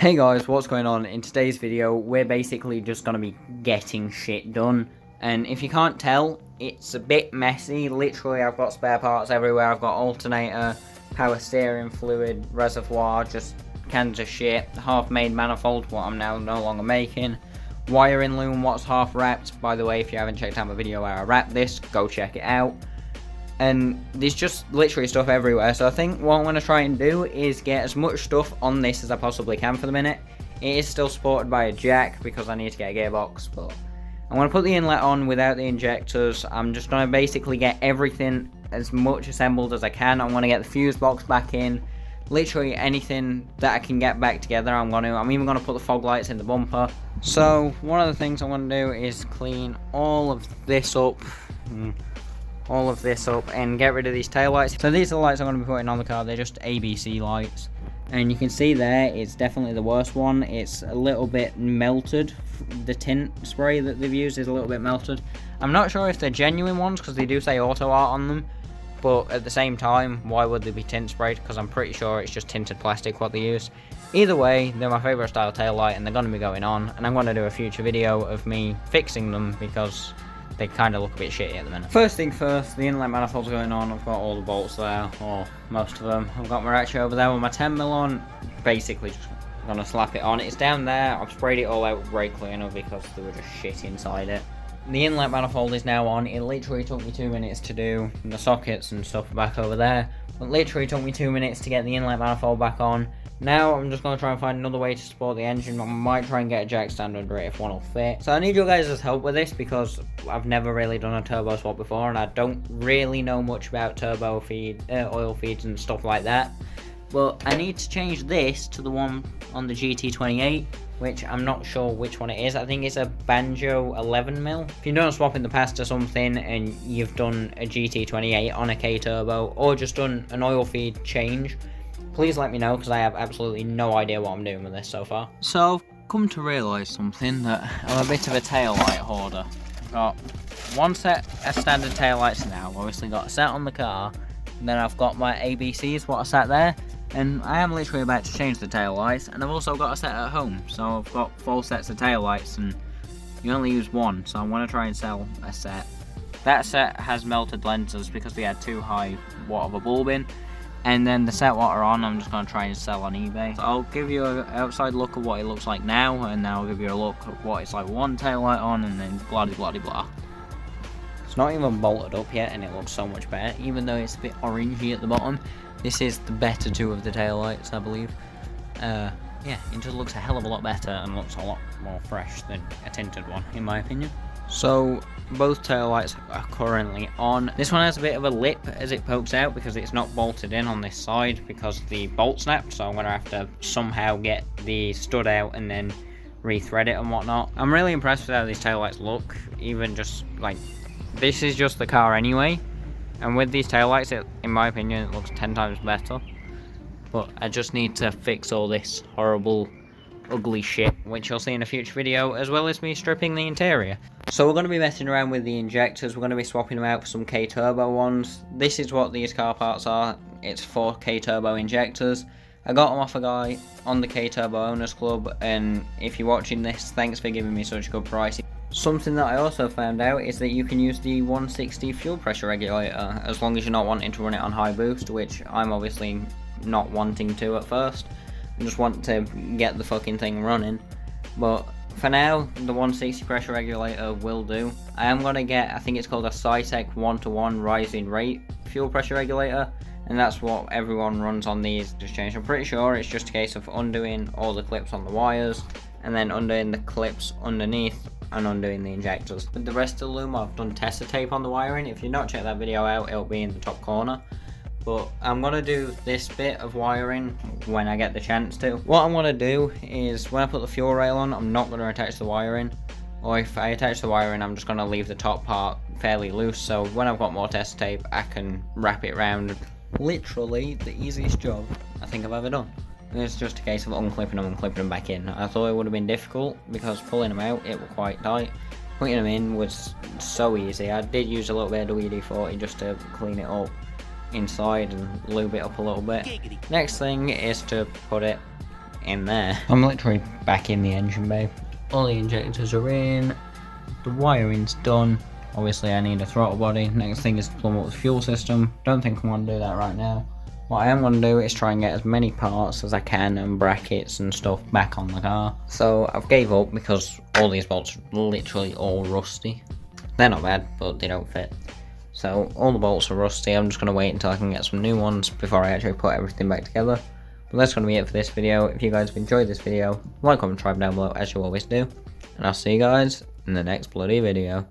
Hey guys, what's going on? In today's video, we're basically just going to be getting shit done. And if you can't tell, it's a bit messy. Literally, I've got spare parts everywhere. I've got alternator, power steering fluid, reservoir, just cans of shit, half-made manifold, what I'm now no longer making. Wiring loom, what's half wrapped. By the way, if you haven't checked out my video where I wrapped this, go check it out. And there's just literally stuff everywhere, so I think what I'm going to try and do is get as much stuff on this as I possibly can for the minute. It is still supported by a jack because I need to get a gearbox, but I'm going to put the inlet on without the injectors. I'm just going to basically get everything as much assembled as I can. I'm going to get the fuse box back in, literally anything that I can get back together. I'm even going to put the fog lights in the bumper. So one of the things I'm going to do is clean all of this up and get rid of these tail lights. So these are the lights I'm going to be putting on the car. They're just ABC lights, and you can see there it's definitely the worst one. It's a little bit melted. The tint spray that they've used is a little bit melted. I'm not sure if they're genuine ones because they do say auto art on them, but at the same time, why would they be tint sprayed? Because I'm pretty sure it's just tinted plastic what they use. Either way, they're my favourite style tail light and they're going to be going on, and I'm going to do a future video of me fixing them because they kind of look a bit shitty at the minute. First thing first, the inlet manifold's going on. I've got all the bolts there, or most of them. I've got my ratchet over there with my 10mm on. Basically just gonna slap it on. It's down there. I've sprayed it all out with brake cleaner because there was just shit inside it. The inlet manifold is now on. It literally took me 2 minutes to do the sockets and stuff back over there. But literally took me 2 minutes to get the inlet manifold back on. Now I'm just going to try and find another way to support the engine. I might try and get a jack stand under it if one will fit. So I need your guys' help with this because I've never really done a turbo swap before and I don't really know much about turbo feed, oil feeds and stuff like that. But I need to change this to the one on the GT28, which I'm not sure which one it is. I think it's a Banjo 11mm. If you've done a swap in the past or something and you've done a GT28 on a K-turbo or just done an oil feed change, please let me know because I have absolutely no idea what I'm doing with this so far. So I've come to realise something, that I'm a bit of a tail light hoarder. I've got one set of standard tail lights now, obviously got a set on the car, and then I've got my ABCs, what I sat there, and I am literally about to change the tail lights, and I've also got a set at home, so I've got 4 sets of tail lights, and you only use one, so I'm going to try and sell a set. That set has melted lenses because we had too high watt of a bulb in. And then the set what are on, I'm just going to try and sell on eBay. So I'll give you an outside look of what it looks like now, and then I'll give you a look at what it's like with one tail light on, and then blah blah blah blah. It's not even bolted up yet, and it looks so much better, even though it's a bit orangey at the bottom. This is the better two of the tail lights, I believe. Yeah, it just looks a hell of a lot better, and looks a lot more fresh than a tinted one, in my opinion. So both tail lights are currently on. This one has a bit of a lip as it pokes out because it's not bolted in on this side because the bolt snapped, so I'm going to have to somehow get the stud out and then rethread it and whatnot. I'm really impressed with how these tail lights look, even just like, this is just the car anyway, and with these tail lights, in my opinion, it looks 10 times better. But I just need to fix all this horrible ugly shit, which you'll see in a future video, as well as me stripping the interior. So we're going to be messing around with the injectors. We're going to be swapping them out for some K-turbo ones. This is what these car parts are. It's 4 K-turbo injectors. I got them off a guy on the K-turbo owners club, and if you're watching this, thanks for giving me such a good price. Something that I also found out is that you can use the 160 fuel pressure regulator as long as you're not wanting to run it on high boost, which I'm obviously not wanting to at first. I just want to get the fucking thing running. But for now, the 160 pressure regulator will do. I am going to get, I think it's called a Cytec 1-to-1 rising rate fuel pressure regulator, and that's what everyone runs on these exchange. I'm pretty sure it's just a case of undoing all the clips on the wires, and then undoing the clips underneath, and undoing the injectors. With the rest of the loom, I've done tester tape on the wiring. If you've not checked that video out, it'll be in the top corner. But I'm going to do this bit of wiring when I get the chance to. What I'm going to do is, when I put the fuel rail on, I'm not going to attach the wiring. Or if I attach the wiring, I'm just going to leave the top part fairly loose. So when I've got more test tape, I can wrap it around. Literally the easiest job I think I've ever done. It's just a case of unclipping them and clipping them back in. I thought it would have been difficult because pulling them out, it was quite tight. Putting them in was so easy. I did use a little bit of WD-40 just to clean it up inside and lube it up a little bit. Next thing is to put it in there. I'm literally back in the engine bay. All the injectors are in, the wiring's done. Obviously I need a throttle body. Next thing is to plumb up the fuel system. Don't think I'm going to do that right now. What I am going to do is try and get as many parts as I can and brackets and stuff back on the car. So I've gave up because all these bolts are literally all rusty. They're not bad, but they don't fit. So all the bolts are rusty. I'm just going to wait until I can get some new ones before I actually put everything back together. But that's going to be it for this video. If you guys have enjoyed this video, like, comment, subscribe down below as you always do. And I'll see you guys in the next bloody video.